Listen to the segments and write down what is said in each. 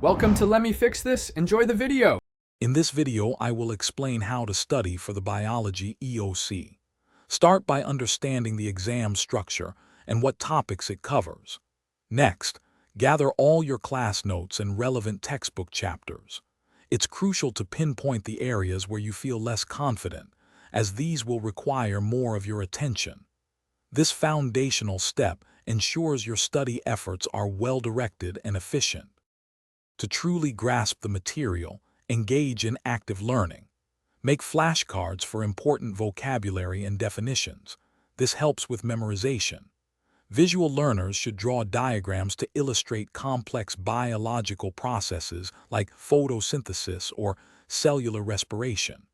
Welcome to Let Me Fix This. Enjoy the video. In this video, I will explain how to study for the biology EOC. Start by understanding the exam structure and what topics it covers. Next, gather all your class notes and relevant textbook chapters. It's crucial to pinpoint the areas where you feel less confident, as these will require more of your attention. This foundational step ensures your study efforts are well-directed and efficient. To truly grasp the material, engage in active learning. Make flashcards for important vocabulary and definitions. This helps with memorization. Visual learners should draw diagrams to illustrate complex biological processes like photosynthesis or cellular respiration.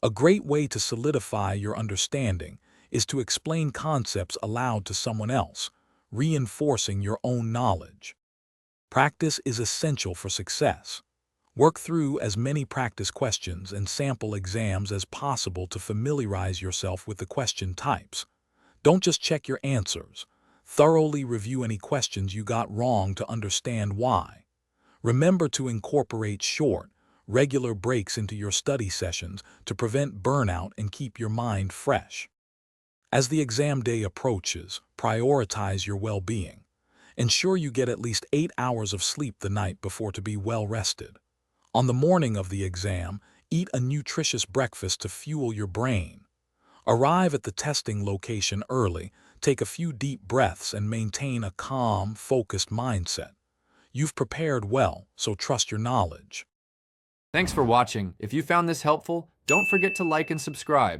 A great way to solidify your understanding is to explain concepts aloud to someone else, reinforcing your own knowledge. Practice is essential for success. Work through as many practice questions and sample exams as possible to familiarize yourself with the question types. Don't just check your answers. Thoroughly review any questions you got wrong to understand why. Remember to incorporate short, regular breaks into your study sessions to prevent burnout and keep your mind fresh. As the exam day approaches, prioritize your well-being. Ensure you get at least 8 hours of sleep the night before to be well rested. On the morning of the exam, eat a nutritious breakfast to fuel your brain. Arrive at the testing location early, take a few deep breaths and maintain a calm, focused mindset. You've prepared well, so trust your knowledge. Thanks for watching. If you found this helpful, don't forget to like and subscribe.